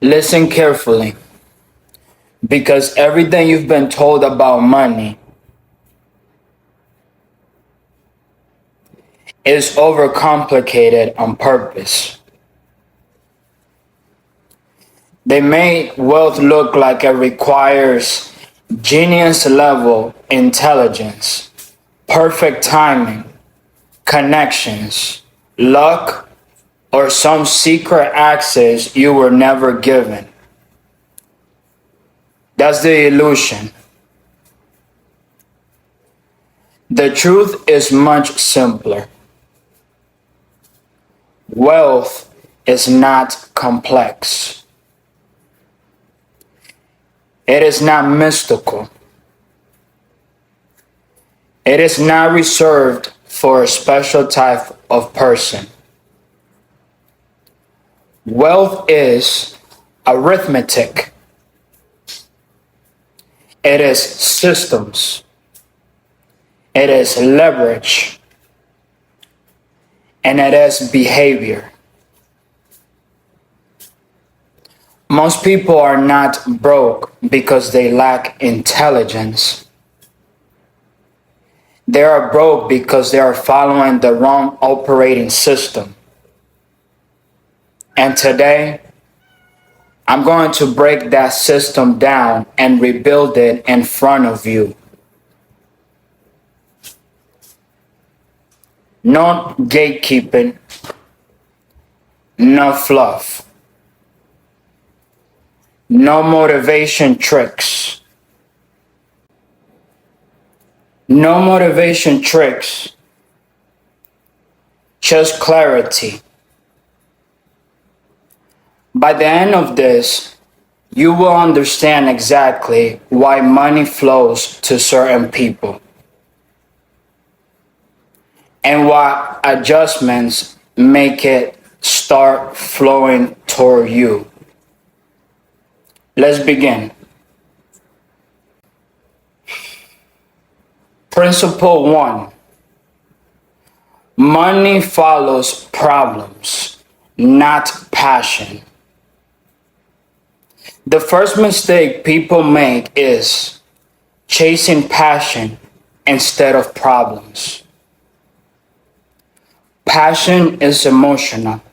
Listen carefully, because everything you've been told about money is overcomplicated on purpose. They made wealth look like it requires genius level intelligence, perfect timing, connections, luck, or some secret access you were never given. That's the illusion. The truth is much simpler. Wealth is not complex. It is not mystical. It is not reserved for a special type of person. Wealth is arithmetic. It is systems. It is leverage. And it is behavior. Most people are not broke because they lack intelligence. They are broke because they are following the wrong operating system. And today, I'm going to break that system down and rebuild it in front of you. No gatekeeping, no fluff, no motivation tricks. No motivation tricks, just clarity. By the end of this, you will understand exactly why money flows to certain people and why adjustments make it start flowing toward you. Let's begin. Principle 1. Money follows problems, not passion. The first mistake people make is chasing passion instead of problems. Passion is emotional.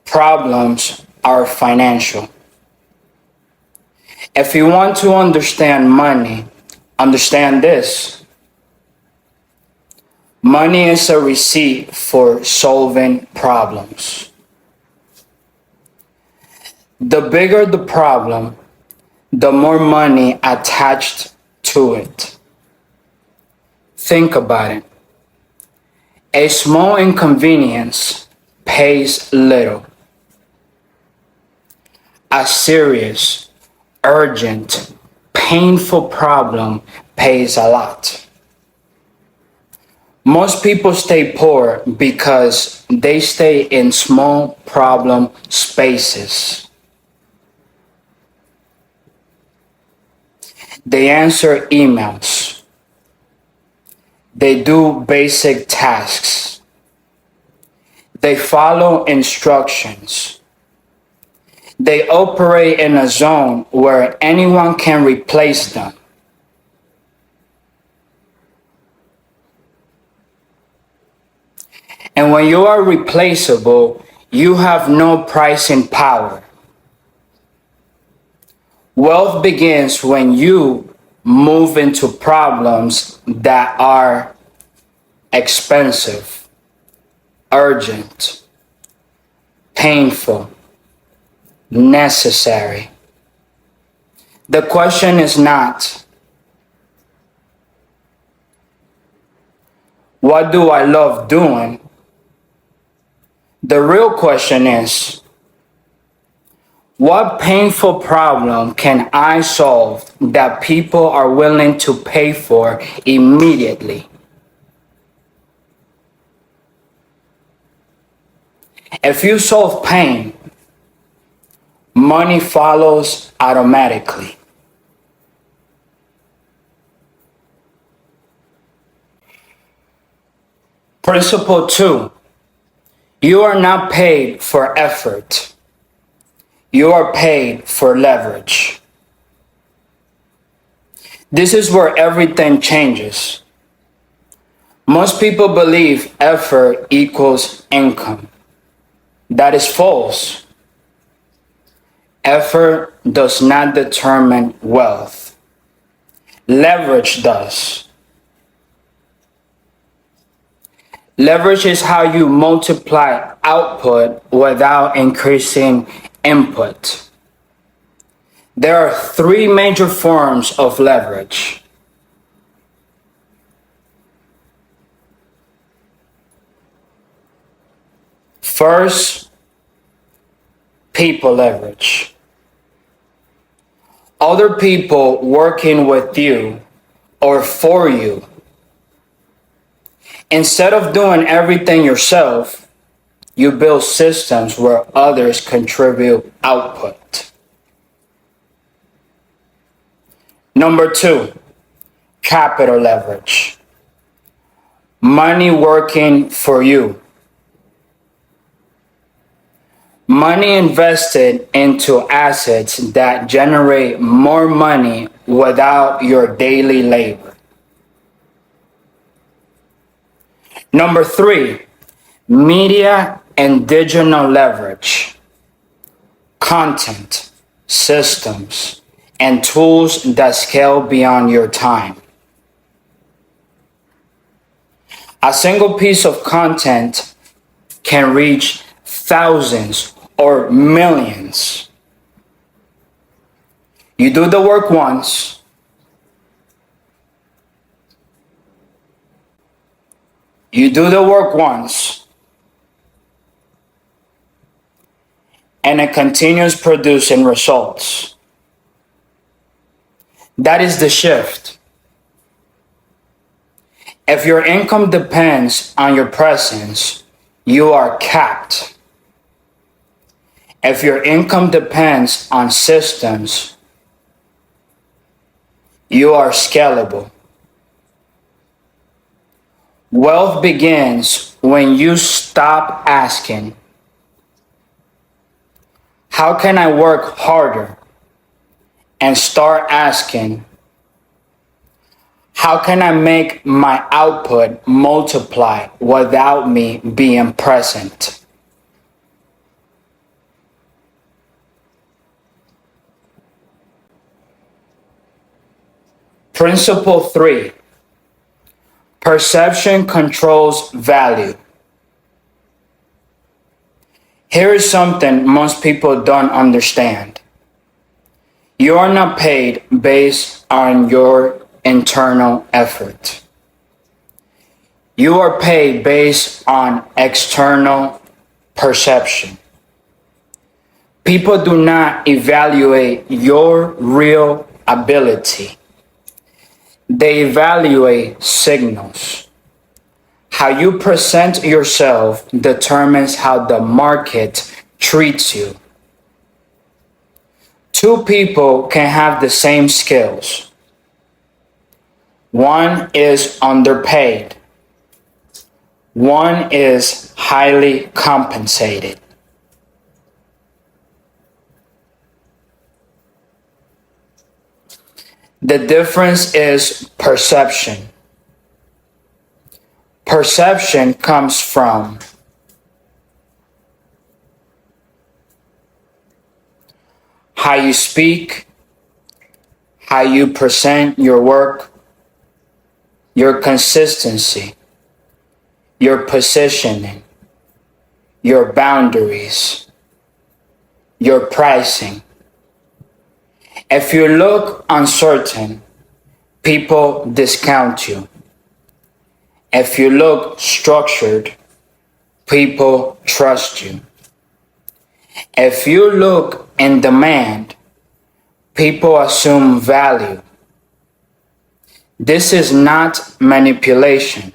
Problems are financial. If you want to understand money, understand this. Money is a receipt for solving problems. The bigger the problem, the more money attached to it. Think about it. A small inconvenience pays little. A serious, urgent, painful problem pays a lot. Most people stay poor because they stay in small problem spaces. They answer emails. They do basic tasks. They follow instructions. They operate in a zone where anyone can replace them. And when you are replaceable, you have no pricing power. Wealth begins when you move into problems that are expensive, urgent, painful, necessary. The question is not, what do I love doing? The real question is, what painful problem can I solve that people are willing to pay for immediately? If you solve pain, money follows automatically. Principle 2. You are not paid for effort. You are paid for leverage. This is where everything changes. Most people believe effort equals income. That is false. Effort does not determine wealth. Leverage does. Leverage is how you multiply output without increasing input. There are three major forms of leverage. First, people leverage. Other people working with you or for you. Instead of doing everything yourself, you build systems where others contribute output. Number two, capital leverage. Money working for you. Money invested into assets that generate more money without your daily labor. Number three, media and digital leverage. Content, systems, and tools that scale beyond your time. A single piece of content can reach thousands or millions. You do the work once, and it continues producing results. That is the shift. If your income depends on your presence, you are capped. If your income depends on systems, you are scalable. Wealth begins when you stop asking, how can I work harder? And start asking, how can I make my output multiply without me being present? Principle 3. Perception controls value. Here is something most people don't understand. You are not paid based on your internal effort. You are paid based on external perception. People do not evaluate your real ability. They evaluate signals. How you present yourself determines how the market treats you. Two people can have the same skills. One is underpaid. One is highly compensated. The difference is perception. Perception comes from how you speak, how you present your work, your consistency, your positioning, your boundaries, your pricing. If you look uncertain, people discount you. If you look structured, people trust you. If you look in demand, people assume value. This is not manipulation.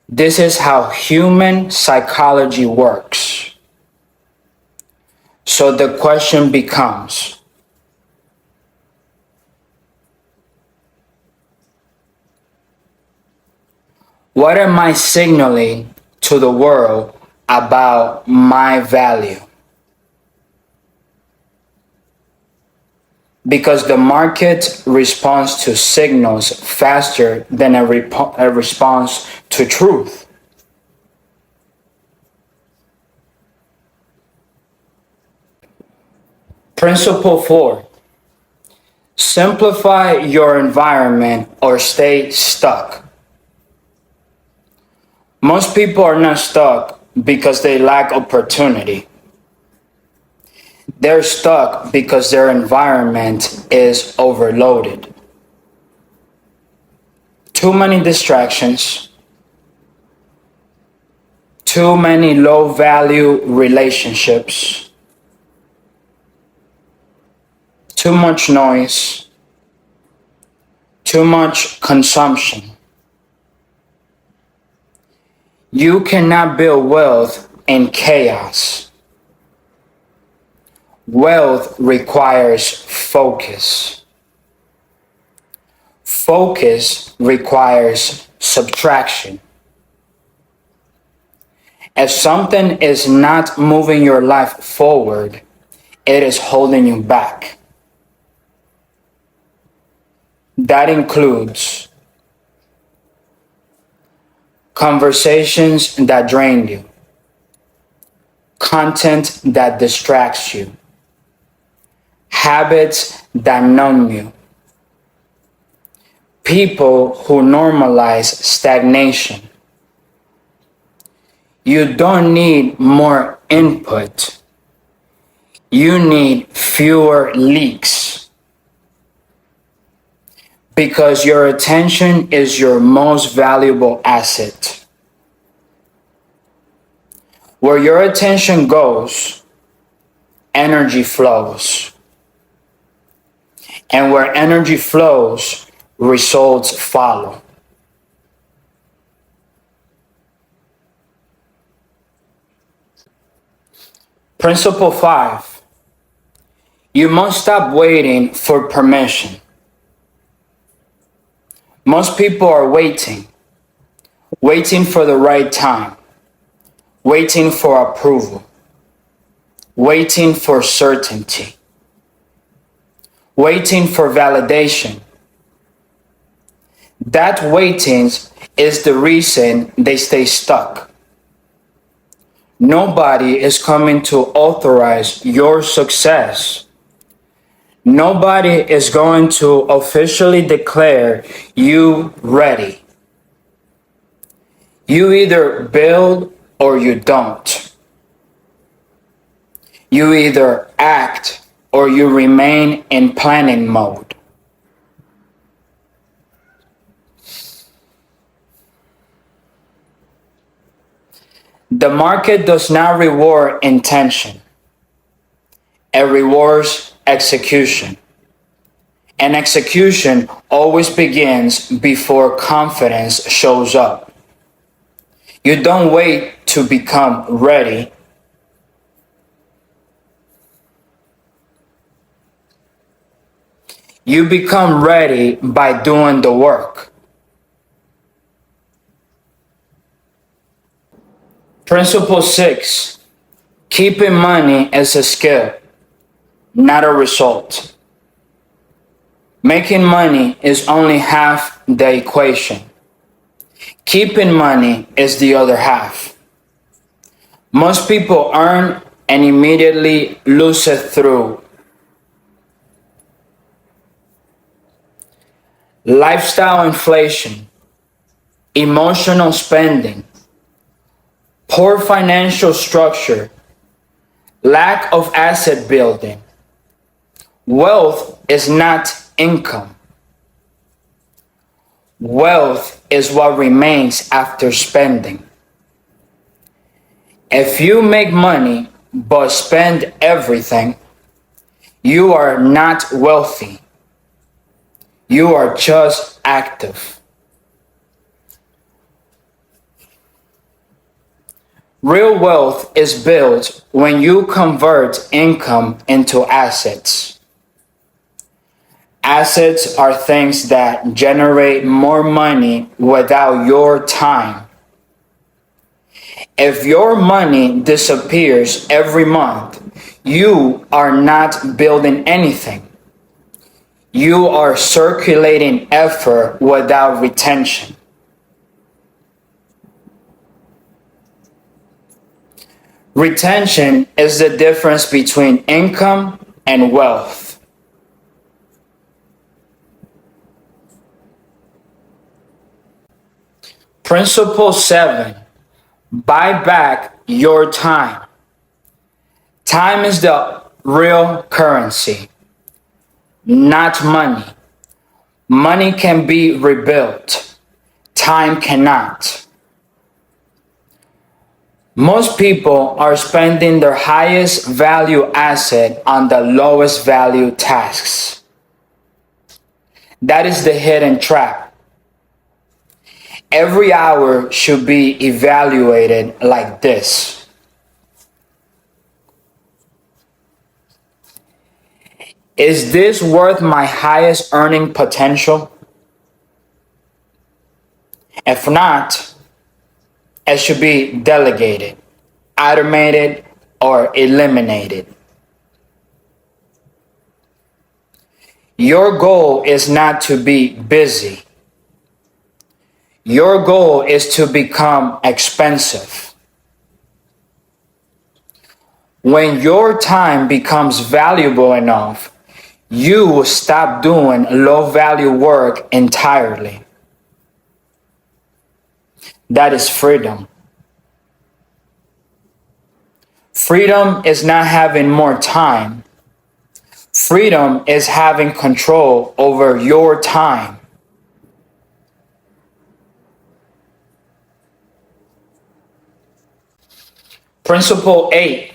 This is how human psychology works. So the question becomes, what am I signaling to the world about my value? because the market responds to signals faster than a response to truth. Principle 4. Simplify your environment or stay stuck. Most people are not stuck because they lack opportunity. They're stuck because their environment is overloaded. Too many distractions, too many low value relationships, too much noise, too much consumption. You cannot build wealth in chaos. Wealth requires focus. Focus requires subtraction. If something is not moving your life forward, it is holding you back. That includes conversations that drain you, content that distracts you, habits that numb you, people who normalize stagnation. You don't need more input. You need fewer leaks. Because your attention is your most valuable asset. Where your attention goes, energy flows. And where energy flows, results follow. Principle 5. You must stop waiting for permission. Most people are waiting for the right time, waiting for approval, waiting for certainty, waiting for validation. That waiting is the reason they stay stuck. Nobody is coming to authorize your success. Nobody is going to officially declare you ready. You either build or you don't. You either act or you remain in planning mode. The market does not reward intention. It rewards execution. And execution always begins before confidence shows up. You don't wait to become ready. You become ready by doing the work. Principle 6. Keeping money is a skill, not a result. Making money is only half the equation. Keeping money is the other half. Most people earn and immediately lose it through lifestyle inflation, emotional spending, poor financial structure, lack of asset building. Wealth is not income. Wealth is what remains after spending. If you make money but spend everything, you are not wealthy. You are just active. Real wealth is built when you convert income into assets. Assets are things that generate more money without your time. If your money disappears every month, you are not building anything. You are circulating effort without retention. Retention is the difference between income and wealth. Principle 7. Buy back your time. Time is the real currency, not money. Money can be rebuilt. Time cannot. Most people are spending their highest value asset on the lowest value tasks. That is the hidden trap. Every hour should be evaluated like this. Is this worth my highest earning potential? If not, it should be delegated, automated, or eliminated. Your goal is not to be busy. Your goal is to become expensive. When your time becomes valuable enough, you will stop doing low value work entirely. That is freedom. Freedom is not having more time. Freedom is having control over your time. Principle 8.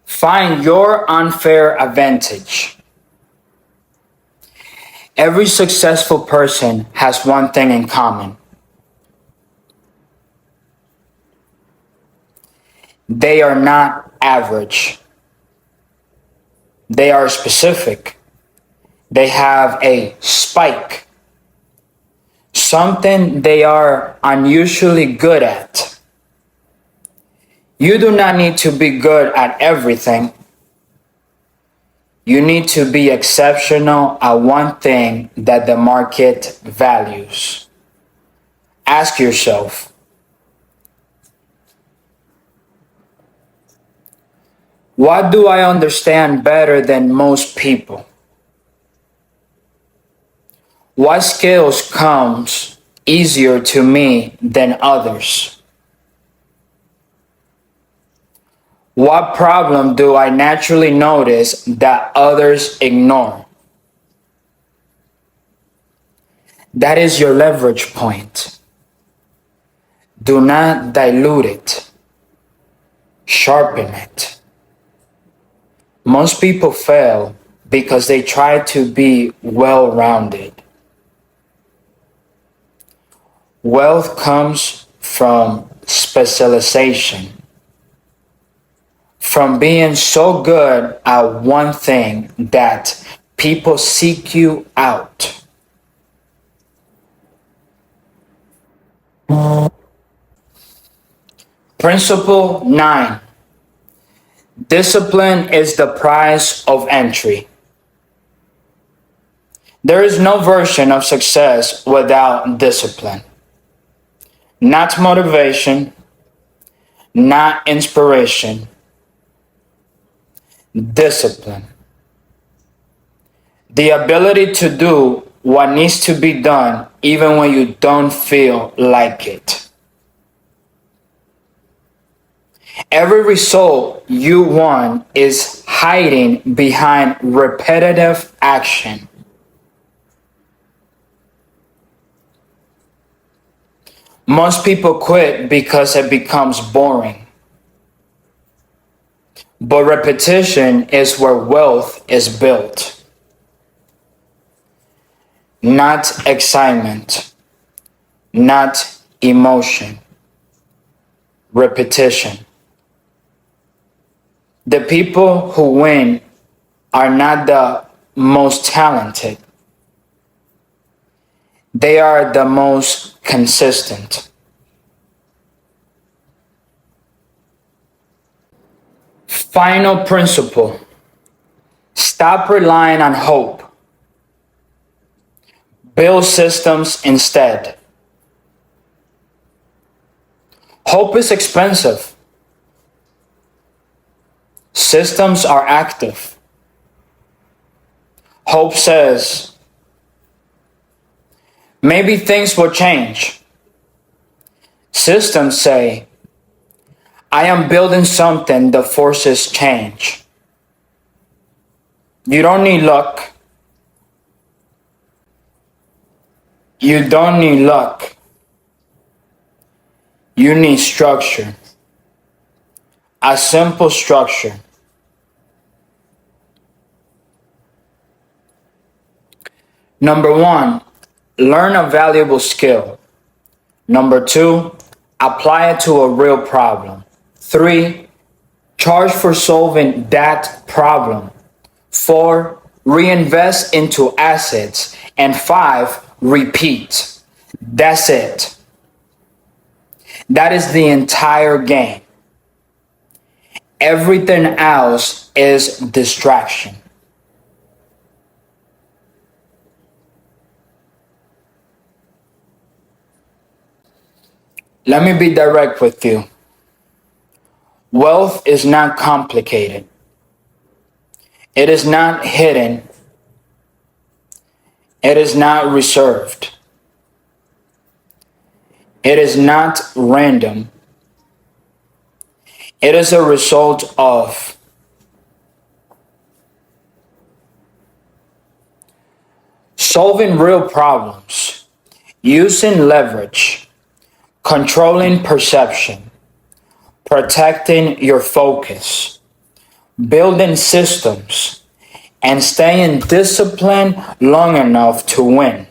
Find your unfair advantage. Every successful person has one thing in common. They are not average. They are specific. They have a spike. Something they are unusually good at. You do not need to be good at everything. You need to be exceptional at one thing that the market values. Ask yourself, what do I understand better than most people? What skills comes easier to me than others? What problem do I naturally notice that others ignore? That is your leverage point. Do not dilute it. Sharpen it. Most people fail because they try to be well-rounded. Wealth comes from specialization, from being so good at one thing that people seek you out. Principle 9. Discipline is the price of entry. There is no version of success without discipline. Not motivation, not inspiration. Discipline. The ability to do what needs to be done even when you don't feel like it. Every result you want is hiding behind repetitive action. Most people quit because it becomes boring. But repetition is where wealth is built. Not excitement, not emotion. Repetition. The people who win are not the most talented. They are the most consistent. Final principle. Stop relying on hope. Build systems instead. Hope is expensive. Systems are active. Hope says, maybe things will change. Systems say, I am building something that forces change. You don't need luck. You don't need luck. You need structure. A simple structure. Number one, learn a valuable skill. Number two, apply it to a real problem. Three, charge for solving that problem. Four, reinvest into assets. And five, repeat. That's it. That is the entire game. Everything else is distraction. Let me be direct with you. Wealth is not complicated. It is not hidden. It is not reserved. It is not random. It is a result of solving real problems, using leverage, controlling perception, protecting your focus, building systems, and staying disciplined long enough to win.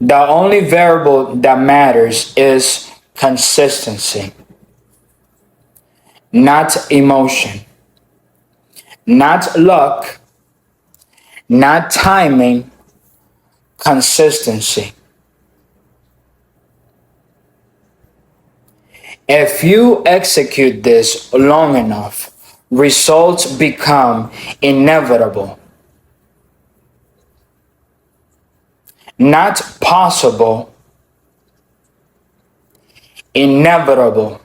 The only variable that matters is consistency, not emotion, not luck, not timing, consistency. If you execute this long enough, results become inevitable. Not possible, inevitable.